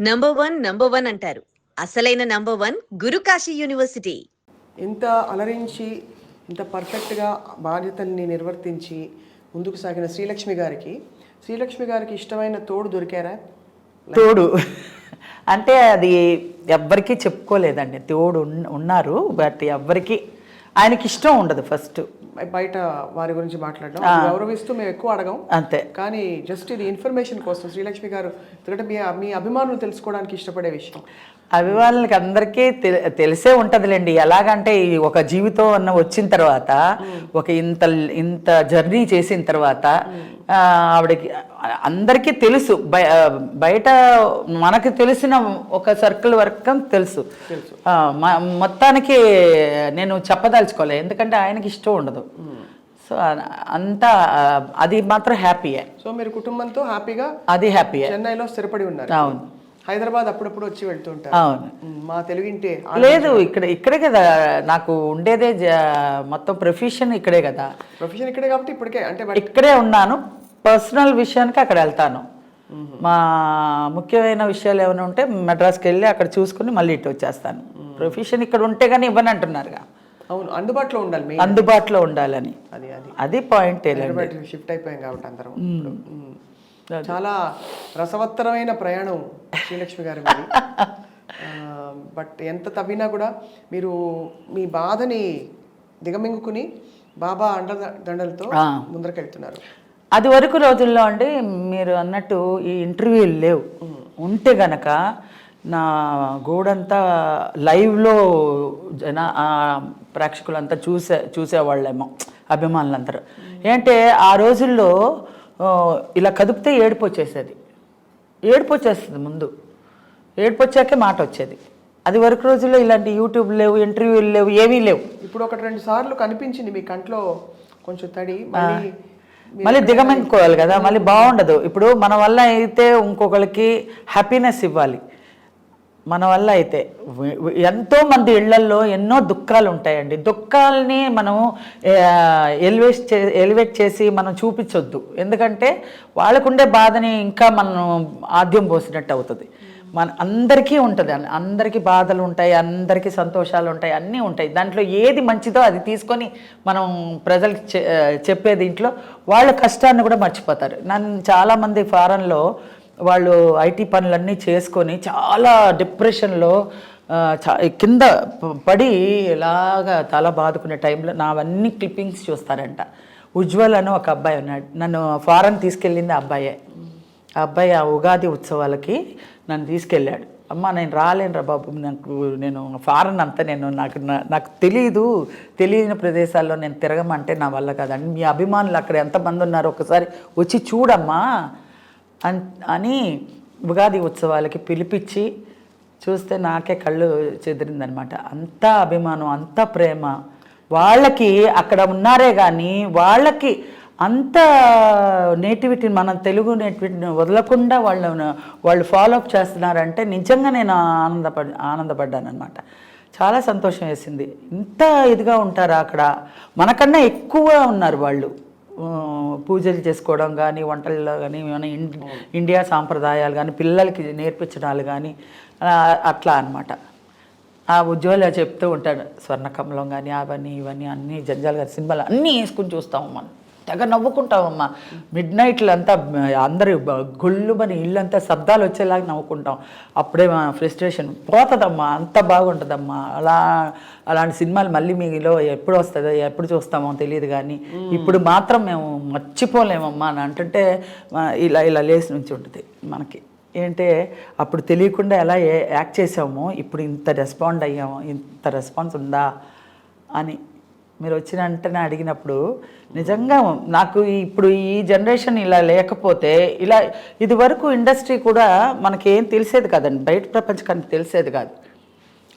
Number one అంటారు. అసలైన number one Guru Kashi university. ఇంత అలరించి ఇంత పర్ఫెక్ట్గా బాధ్యతల్ని నిర్వర్తించి ముందుకు సాగిన శ్రీలక్ష్మి గారికి ఇష్టమైన తోడు దొరికారా? తోడు అంటే అది ఎవ్వరికీ చెప్పుకోలేదండి. తోడు ఉన్నారు, బట్ ఎవ్వరికి ఆయనకి ఇష్టం ఉండదు. ఫస్ట్ బయట వారి గురించి మాట్లాడడం గౌరవిస్తూ మేము ఎక్కువ అడగం అంతే. కానీ జస్ట్ ఇది ఇన్ఫర్మేషన్ కోసం శ్రీలక్ష్మి గారు ఎందుకంటే మీ అభిమానులు తెలుసుకోవడానికి ఇష్టపడే విషయం. అభిమానులకి అందరికీ తెలిసే ఉంటుందిలేండి. ఎలాగంటే ఈ ఒక జీవితం అన్న వచ్చిన తర్వాత ఒక ఇంత జర్నీ చేసిన తర్వాత ఆవిడకి అందరికీ తెలుసు. బయట మనకి తెలిసిన ఒక సర్కిల్ వరకు తెలుసు. మొత్తానికి నేను చెప్పదలుచుకోలే, ఎందుకంటే ఆయనకి ఇష్టం ఉండదు. సో అంతా అది మాత్రం హ్యాపీయే. సో మీరు కుటుంబంతో హ్యాపీగా అది హ్యాపీయే చెన్నైలో స్థిరపడి ఉన్నారు. అవును. హైదరాబాద్ అప్పుడప్పుడు వచ్చి వెళ్తుంటారు. అవును. మా తెలుగింటి లేదు, ఇక్కడే కదా నాకు ఉండేదే. మొత్తం ప్రొఫెషన్ ఇక్కడే కదా. ప్రొఫెషన్ ఇక్కడే కాబట్టి ఇప్పటికే అంటే ఇక్కడే ఉన్నాను. పర్సనల్ విషయానికి అక్కడ వెళ్తాను. మా ముఖ్యమైన విషయాలు ఏమైనా ఉంటే మెడ్రాస్కి వెళ్ళి అక్కడ చూసుకుని మళ్ళీ ఇటు వచ్చేస్తాను. ప్రొఫెషన్ ఇక్కడ ఉంటే కానీ ఇవ్వని అంటున్నారుగా. అవును, అందుబాటులో ఉండాలి. అందుబాటులో ఉండాలని అది పాయింట్. షిఫ్ట్ అయిపోయాం కాబట్టి అందరం. చాలా రసవత్తరమైన ప్రయాణం శ్రీలక్ష్మి గారి మీద. బట్ ఎంత తవ్వినా కూడా మీరు మీ బాధని దిగమింగుకుని బాబా అండదండలతో ముందరకెళ్తున్నారు. అది వరకు రోజుల్లో అండి మీరు అన్నట్టు ఈ ఇంటర్వ్యూలు లేవు. ఉంటే గనక నా గోడంతా లైవ్లో ప్రేక్షకులంతా చూసేవాళ్ళేమో, అభిమానులందరూ. ఏంటంటే ఆ రోజుల్లో ఇలా కదిపితే ఏడుపు వచ్చేస్తుంది. ముందు ఏడుపు వచ్చాకే మాట వచ్చేది. అది వరకు రోజుల్లో ఇలాంటి యూట్యూబ్ లేవు, ఇంటర్వ్యూలు లేవు, ఏమీ లేవు. ఇప్పుడు 1-2 సార్లు కనిపించింది మీ కంట్లో కొంచెం తడి, మళ్ళీ దిగమింగుకోవాలి కదా, మళ్ళీ బాగుండదు. ఇప్పుడు మన వల్ల అయితే ఇంకొకరికి హ్యాపీనెస్ ఇవ్వాలి. మన వల్ల అయితే ఎంతోమంది ఇళ్లల్లో ఎన్నో దుఃఖాలు ఉంటాయండి. దుఃఖాలని మనం ఎలివేట్ చేసి మనం చూపించొద్దు. ఎందుకంటే వాళ్ళకుండే బాధని ఇంకా మనం ఆద్యం పోసినట్టు అవుతుంది. మన అందరికీ ఉంటుంది, అందరికీ బాధలు ఉంటాయి, అందరికీ సంతోషాలు ఉంటాయి, అన్నీ ఉంటాయి. దాంట్లో ఏది మంచిదో అది తీసుకొని మనం ప్రజలకు చెప్పేది. ఇంట్లో వాళ్ళ కష్టాన్ని కూడా మర్చిపోతారు. నన్ను చాలామంది ఫారెన్లో వాళ్ళు ఐటీ పనులన్నీ చేసుకొని చాలా డిప్రెషన్లో కింద పడి ఇలాగా తల బాదుకునే టైంలో నావన్నీ క్లిప్పింగ్స్ చూస్తారంట. ఉజ్వల్ అని ఒక అబ్బాయి ఉన్నాడు, నన్ను ఫారెన్ తీసుకెళ్ళింది ఆ అబ్బాయే. ఆ అబ్బాయి ఆ ఉగాది ఉత్సవాలకి నన్ను తీసుకెళ్ళాడు. అమ్మ నేను రాలేను రా బాబు, నేను ఫారెన్ అంతా నాకు తెలియని ప్రదేశాల్లో నేను తిరగమంటే నా వల్ల కాదండి. మీ అభిమానులు అక్కడ ఎంతమంది ఉన్నారు ఒకసారి వచ్చి చూడమ్మా అని ఉగాది ఉత్సవాలకి పిలిపించి చూస్తే నాకే కళ్ళు చెదిరిందనమాట. అంతా అభిమానం, అంతా ప్రేమ. వాళ్ళకి అక్కడ ఉన్నారే కానీ వాళ్ళకి అంత నేటివిటీని, మన తెలుగు నేటివిటీని వదలకుండా వాళ్ళు ఫాలో అప్ చేస్తున్నారంటే నిజంగా నేను ఆనందపడ్డాను అనమాట. చాలా సంతోషం వేసింది. ఇంత ఇదిగా ఉంటారా అక్కడ, మనకన్నా ఎక్కువ ఉన్నారు వాళ్ళు. పూజలు చేసుకోవడం కానీ, వంటల్లో కానీ, ఇండియా సాంప్రదాయాలు కానీ, పిల్లలకి నేర్పించడాలు కానీ అట్లా అనమాట. ఆ ఉజ్వల చెప్తూ ఉంటాడు, స్వర్ణకమలం కానీ అవన్నీ ఇవన్నీ అన్నీ జంజాల్ గారి సినిమాలు అన్నీ వేసుకుని చూస్తామమ్మా, తెగ నవ్వుకుంటామమ్మా. మిడ్ నైట్లు అంతా అందరూ గొల్లుమని ఇల్లంతా శబ్దాలు వచ్చేలాగా నవ్వుకుంటాం. అప్పుడే మా ఫ్రస్ట్రేషన్ పోతుందమ్మా, అంత బాగుంటుందమ్మా. అలాంటి సినిమాలు మళ్ళీ మీలో ఎప్పుడు వస్తుందో ఎప్పుడు చూస్తామో తెలియదు కానీ ఇప్పుడు మాత్రం మేము మర్చిపోలేమమ్మా అని అంటుంటే ఇలా లేచి నుంచి ఉంటుంది మనకి. ఏంటంటే అప్పుడు తెలియకుండా ఎలా యాక్ట్ చేసామో ఇప్పుడు ఇంత రెస్పాండ్ అయ్యామో, ఇంత రెస్పాన్స్ ఉందా అని మీరు వచ్చిన వెంటనే అడిగినప్పుడు నిజంగా నాకు ఇప్పుడు ఈ జనరేషన్ ఇలా లేకపోతే ఇది వరకు ఇండస్ట్రీ కూడా మనకేం తెలిసేది కాదండి, బయట ప్రపంచానికి తెలిసేది కాదు.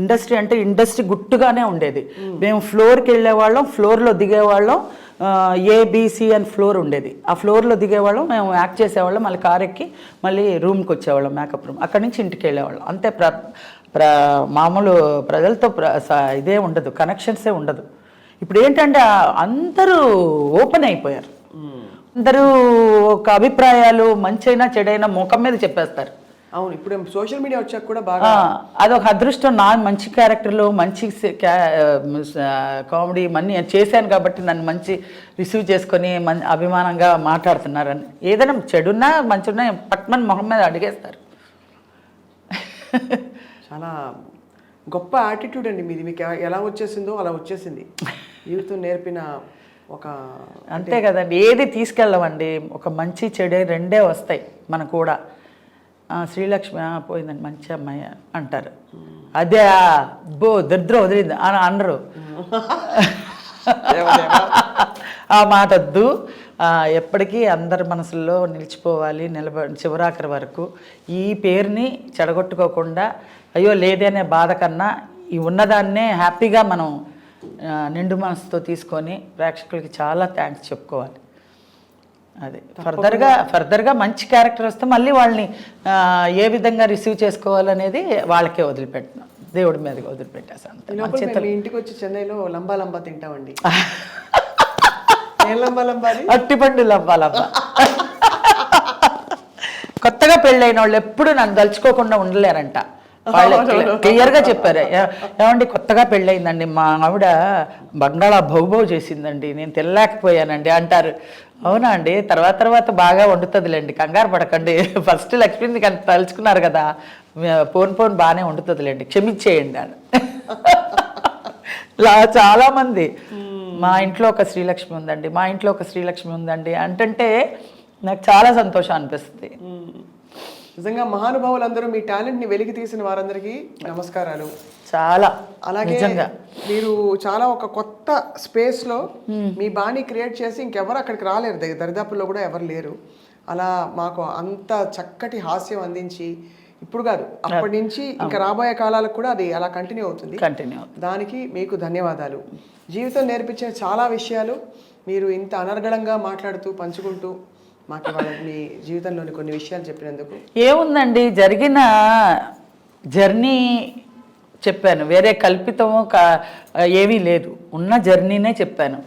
ఇండస్ట్రీ అంటే ఇండస్ట్రీ గుట్టుగానే ఉండేది. మేము ఫ్లోర్కి వెళ్ళేవాళ్ళం, ఫ్లోర్లో దిగేవాళ్ళం, ఏబిసి అని ఫ్లోర్ ఉండేది. ఆ ఫ్లోర్లో దిగేవాళ్ళం, మేము యాక్ట్ చేసేవాళ్ళం, మళ్ళీ కార్ ఎక్కి మళ్ళీ రూమ్కి వచ్చేవాళ్ళం, మేకప్ రూమ్. అక్కడి నుంచి ఇంటికి వెళ్ళేవాళ్ళం. అంతే. మామూలు ప్రజలతో ఇదే ఉండదు, కనెక్షన్సే ఉండదు. ఇప్పుడు ఏంటంటే అందరూ ఓపెన్ అయిపోయారు. అందరూ ఒక అభిప్రాయాలు మంచైనా చెడైనా ముఖం మీద చెప్పేస్తారు. అవును, ఇప్పుడు సోషల్ మీడియా వచ్చాక కూడా బాగా అదొక అదృష్టం. నా మంచి క్యారెక్టర్లు, మంచి కామెడీ మన్ని చేశాను కాబట్టి నన్ను మంచి రిసీవ్ చేసుకొని అభిమానంగా మాట్లాడుతున్నారని. ఏదైనా చెడున్నా మంచిన్నా పట్మన్ మొహం మీద అడిగేస్తారు. చాలా గొప్ప యాటిట్యూడ్ అండి మీది. మీకు ఎలా వచ్చేసిందో అలా వచ్చేసింది. జీవితం నేర్పిన ఒక అంతే కదండి, ఏది తీసుకెళ్ళమండి. ఒక మంచి చెడు రెండే వస్తాయి మనకు కూడా. శ్రీలక్ష్మి పోయిందండి మంచి అమ్మాయి అంటారు, అదే దరిద్రం వదిలింది అని అనరు. ఆ మాట వద్దు. ఎప్పటికీ అందరి మనసుల్లో నిలిచిపోవాలి, చివరాఖరి వరకు. ఈ పేరుని చెడగొట్టుకోకుండా అయ్యో లేదనే బాధ కన్నా ఈ ఉన్నదాన్నే హ్యాపీగా మనం నిండు మనసుతో తీసుకొని ప్రేక్షకులకి చాలా థ్యాంక్స్ చెప్పుకోవాలి. అది ఫర్దర్గా మంచి క్యారెక్టర్ వస్తే మళ్ళీ వాళ్ళని ఏ విధంగా రిసీవ్ చేసుకోవాలనేది వాళ్ళకే వదిలిపెట్టినా, దేవుడి మీదకి వదిలిపెట్టేసాను. మీ ఇంటికి వచ్చి చెన్నైలో లంబా లంబా తింటామండి. ఏం లంబా లంబా? అట్టిపండు లంబా లంబా. కొత్తగా పెళ్ళైన వాళ్ళు ఎప్పుడు నన్ను తలుచుకోకుండా ఉండలేరంట. వాళ్ళు క్లియర్గా చెప్పారు, ఏమండి కొత్తగా పెళ్ళయిందండి మా ఆవిడ బంగాళా భౌభౌ చేసిందండి, నేను తినలేకపోయానండి అంటారు. అవునా అండి, తర్వాత బాగా వండుతుందిలేండి, కంగారు పడకండి. ఫస్ట్ లక్ష్మిని కానీ తలుచుకున్నారు కదా, పోన్ బాగానే వండుతుందిలేండి, క్షమించేయండి అని. చాలామంది మా ఇంట్లో ఒక శ్రీలక్ష్మి ఉందండి, మా ఇంట్లో ఒక శ్రీలక్ష్మి ఉందండి అంటే నాకు చాలా సంతోషం అనిపిస్తుంది. నిజంగా మహానుభావులందరూ మీ టాలెంట్ ని వెలికి తీసిన వారందరికీ నమస్కారాలు. చాలా అలాగే మీరు చాలా ఒక కొత్త స్పేస్ లో మీ బాణీ క్రియేట్ చేసి ఇంకెవరు అక్కడికి రాలేరు, దరిదాపుల్లో కూడా ఎవరు లేరు. అలా మాకు అంత చక్కటి హాస్యం అందించి ఇప్పుడు కాదు అప్పటి నుంచి ఇంకా రాబోయే కాలాలకు కూడా అది అలా కంటిన్యూ అవుతుంది. దానికి మీకు ధన్యవాదాలు. జీవితం నేర్పించే చాలా విషయాలు మీరు ఇంత అనర్గళంగా మాట్లాడుతూ పంచుకుంటూ మాకు మీ జీవితంలోని కొన్ని విషయాలు చెప్పినందుకు. ఏముందండి, జరిగిన జర్నీ చెప్పాను, వేరే కల్పితము ఏమీ లేదు, ఉన్న జర్నీనే చెప్పాను.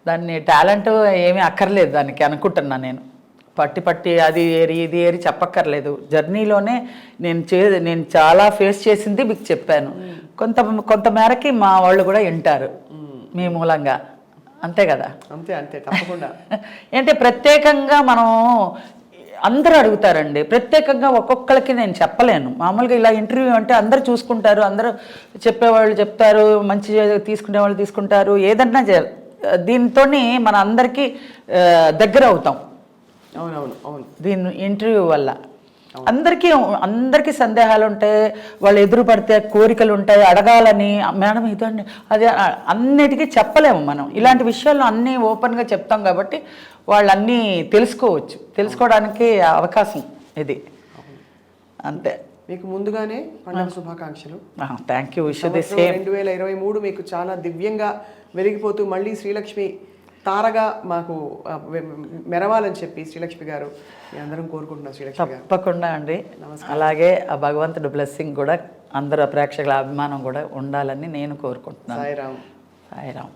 దాన్ని టాలెంట్ ఏమీ అక్కర్లేదు దానికి అనుకుంటున్నా నేను. పట్టి అది ఏరి ఇది ఏరి చెప్పక్కర్లేదు. జర్నీలోనే నేను చాలా ఫేస్ చేసింది మీకు చెప్పాను. కొంత మేరకి మా వాళ్ళు కూడా వింటారు మీ మూలంగా, అంతే కదా. అంతే తప్పకుండా. అంటే ప్రత్యేకంగా మనం అందరూ అడుగుతారండి, ప్రత్యేకంగా ఒక్కొక్కరికి నేను చెప్పలేను. మామూలుగా ఇలా ఇంటర్వ్యూ అంటే అందరూ చూసుకుంటారు, అందరూ చెప్పేవాళ్ళు చెప్తారు, మంచి తీసుకునే వాళ్ళు తీసుకుంటారు, ఏదన్నా దీంతో మన అందరికీ దగ్గర అవుతాం. అవును దీని ఇంటర్వ్యూ వల్ల అందరికీ సందేహాలు ఉంటాయి, వాళ్ళు ఎదురు పడితే కోరికలు ఉంటాయి, అడగాలని మేడం ఇదండి అదే అన్నిటికీ చెప్పలేము మనం. ఇలాంటి విషయాల్లో అన్నీ ఓపెన్గా చెప్తాం కాబట్టి వాళ్ళు అన్నీ తెలుసుకోవడానికి అవకాశం ఇది. అంతే. మీకు ముందుగానే పండుగ శుభాకాంక్షలు. Thank you. 2023 మీకు చాలా దివ్యంగా వెలిగిపోతూ మళ్ళీ శ్రీలక్ష్మి తారగా మాకు మెరవాలని చెప్పి శ్రీలక్ష్మి గారు అందరం కోరుకుంటున్నాం. శ్రీలక్ష్మి గారు తప్పకుండా అండి. అలాగే ఆ భగవంతుడి బ్లెస్సింగ్ కూడా అందరూ ప్రేక్షకుల అభిమానం కూడా ఉండాలని నేను కోరుకుంటున్నాను. Sairam.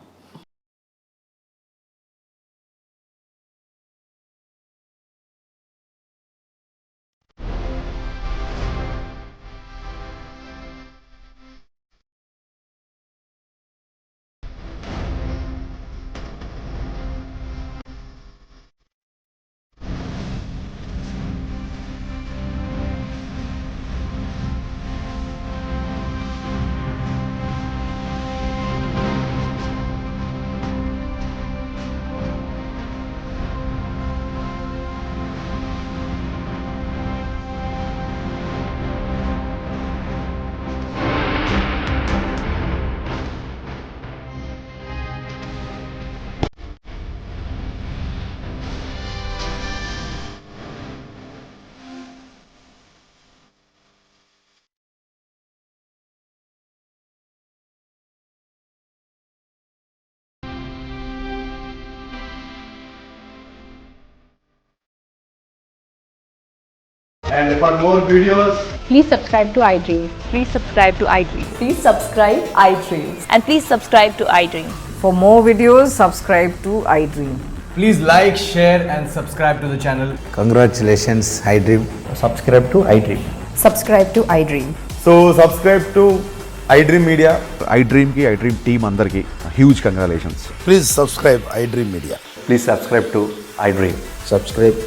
And for more videos, please subscribe to iDream. Please subscribe to iDream. Please subscribe iDream. And please subscribe to iDream. For more videos, subscribe to iDream. please like, share and subscribe to the channel. Congratulations, iDream. Subscribe to iDream. Subscribe to iDream. So subscribe to iDream Media. iDream కి iDream team అందరికి huge congratulations. Please subscribe iDream Media. Please subscribe to iDream. Subscribe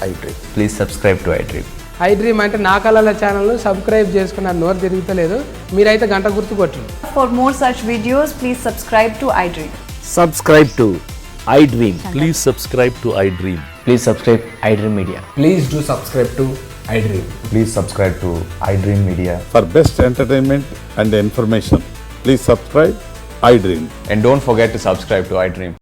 iDream. Please subscribe to iDream. iDream అంటే నా కళల channel subscribe చేసుకున్నారు, నోరు తిరుగుతలేదు. మీరైతే గంట గుర్తు కొట్టండి. For more such videos, please subscribe to iDream. Subscribe to iDream. Please subscribe to iDream. Please subscribe iDream Media. Please do subscribe to iDream. Please subscribe to iDream Media. For best entertainment and information, please subscribe iDream. And don't forget to subscribe to iDream.